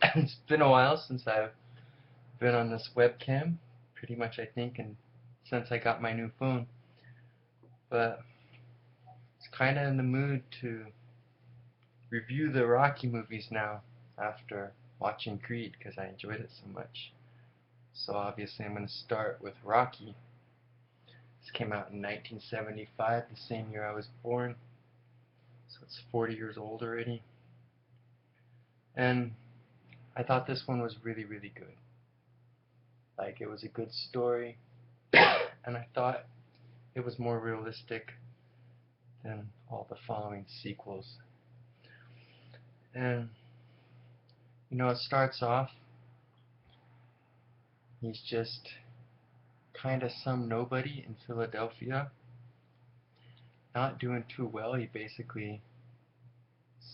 It's been a while since I've been on this webcam, pretty much I think, and since I got my new phone. But it's kind of in the mood to review the Rocky movies now after watching Creed because I enjoyed it so much. So obviously I'm going to start with Rocky. This came out in 1975, the same year I was born, so it's 40 years old already. And I thought this one was really, really good. Like, it was a good story, and I thought it was more realistic than all the following sequels. And, it starts off, he's just kind of some nobody in Philadelphia, not doing too well. He basically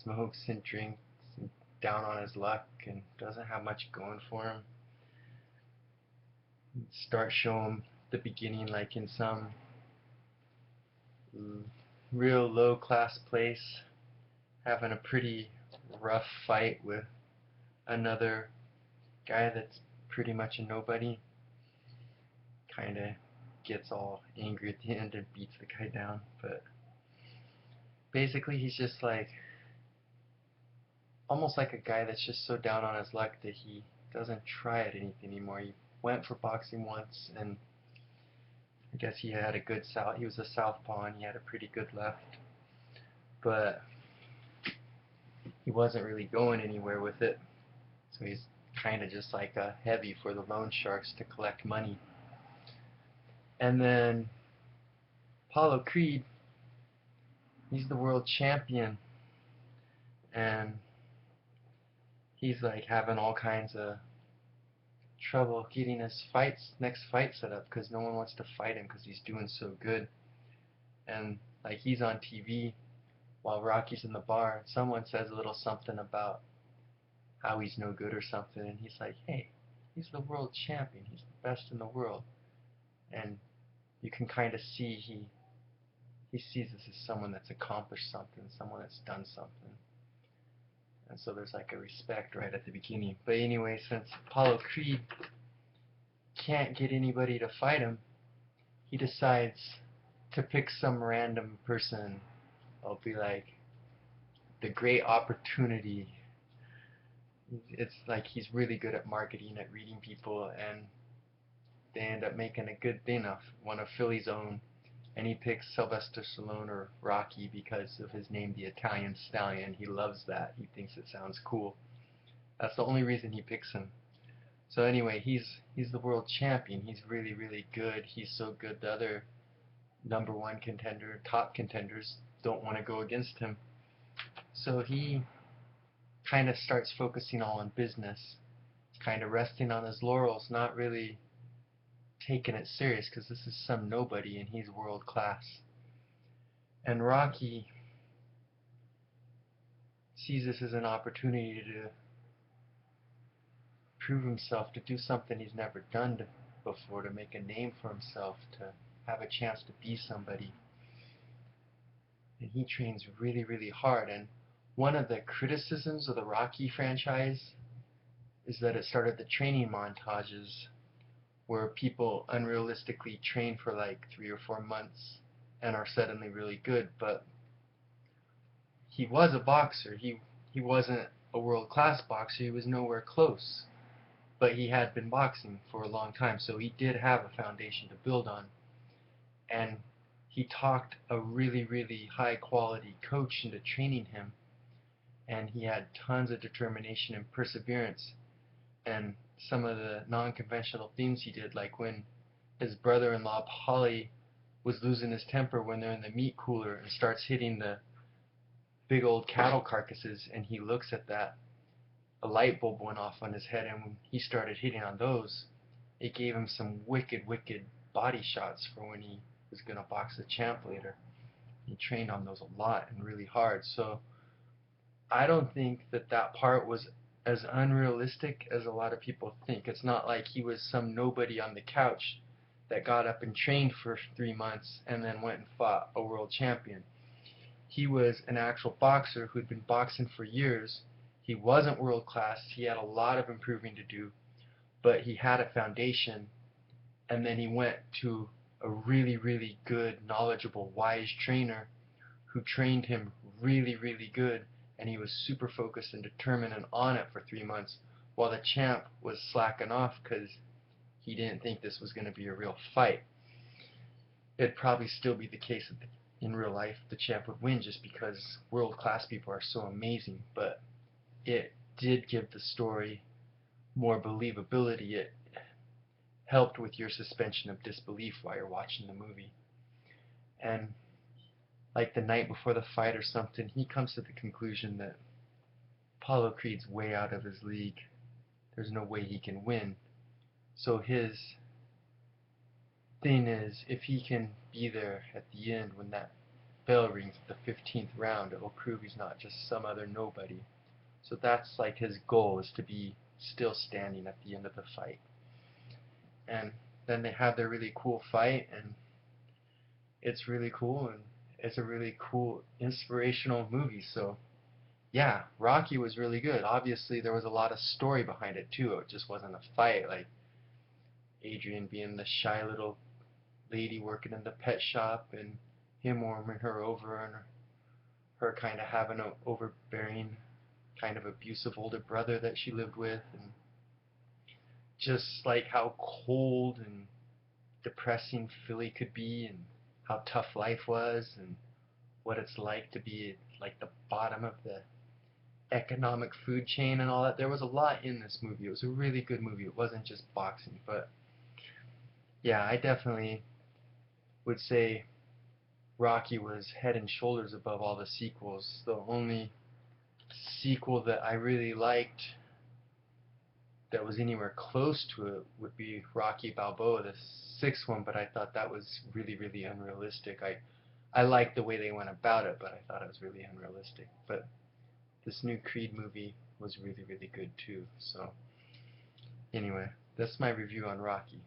smokes and drinks and down on his luck and doesn't have much going for him. Start showing the beginning like in some real low class place, having a pretty rough fight with another guy that's pretty much a nobody. Kinda gets all angry at the end and beats the guy down, but basically he's just like almost like a guy that's just so down on his luck that he doesn't try at anything anymore. He went for boxing once, and I guess he had a good he was a southpaw and he had a pretty good left, but he wasn't really going anywhere with it. So he's kind of just like a heavy for the loan sharks to collect money. And then Apollo Creed, he's the world champion, and he's like having all kinds of trouble getting his next fight set up because no one wants to fight him because he's doing so good. And like he's on TV while Rocky's in the bar, and someone says a little something about how he's no good or something, and he's like, hey, he's the world champion, he's the best in the world. And you can kind of see he sees this as someone that's accomplished something, someone that's done something. And so there's like a respect right at the beginning. But anyway, since Apollo Creed can't get anybody to fight him, he decides to pick some random person. It'll be like the great opportunity. It's like he's really good at marketing, at reading people, and they end up making a good thing of one of Philly's own. And he picks Sylvester Stallone or Rocky because of his name, the Italian Stallion. He loves that. He thinks it sounds cool. That's the only reason he picks him. So anyway, he's the world champion. He's really, really good. He's so good the other number one contender, top contenders don't want to go against him. So he kind of starts focusing all on business, kind of resting on his laurels, not really taking it serious because this is some nobody and he's world class. And Rocky sees this as an opportunity to prove himself, to do something he's never done before, to make a name for himself, to have a chance to be somebody. And he trains really, really hard. And one of the criticisms of the Rocky franchise is that it started the training montages where people unrealistically train for like 3 or 4 months and are suddenly really good. But he was a boxer. He wasn't a world-class boxer. He was nowhere close. But he had been boxing for a long time, so he did have a foundation to build on. And he talked a really, really high-quality coach into training him. And he had tons of determination and perseverance. And some of the non-conventional things he did, like when his brother-in-law Polly was losing his temper when they're in the meat cooler and starts hitting the big old cattle carcasses, and he looks at that, a light bulb went off on his head, and when he started hitting on those, it gave him some wicked, wicked body shots for when he was going to box the champ later. He trained on those a lot and really hard. So I don't think that that part was as unrealistic as a lot of people think. It's not like he was some nobody on the couch that got up and trained for 3 months and then went and fought a world champion. He was an actual boxer who'd been boxing for years. He wasn't world class. He had a lot of improving to do, but he had a foundation, and then he went to a really, really good, knowledgeable, wise trainer who trained him really, really good, and he was super focused and determined and on it for 3 months, while the champ was slacking off because he didn't think this was going to be a real fight. It'd probably still be the case that in real life the champ would win just because world-class people are so amazing, but it did give the story more believability. It helped with your suspension of disbelief while you're watching the movie. And like the night before the fight or something, he comes to the conclusion that Apollo Creed's way out of his league. There's no way he can win. So his thing is, if he can be there at the end when that bell rings at the 15th round, it will prove he's not just some other nobody. So that's like his goal, is to be still standing at the end of the fight. And then they have their really cool fight, and it's really cool, and it's a really cool, inspirational movie. So yeah, Rocky was really good. Obviously, there was a lot of story behind it too. It just wasn't a fight. Like Adrian being the shy little lady working in the pet shop, and him warming her over, and her kind of having an overbearing, kind of abusive older brother that she lived with, and just like how cold and depressing Philly could be, and how tough life was, and what it's like to be like the bottom of the economic food chain and all that. There was a lot in this movie. It was a really good movie. It wasn't just boxing, but yeah, I definitely would say Rocky was head and shoulders above all the sequels. The only sequel that I really liked that was anywhere close to it would be Rocky Balboa, the sixth one, but I thought that was really, really unrealistic. I liked the way they went about it, but I thought it was really unrealistic. But this new Creed movie was really, really good too. So anyway, that's my review on Rocky.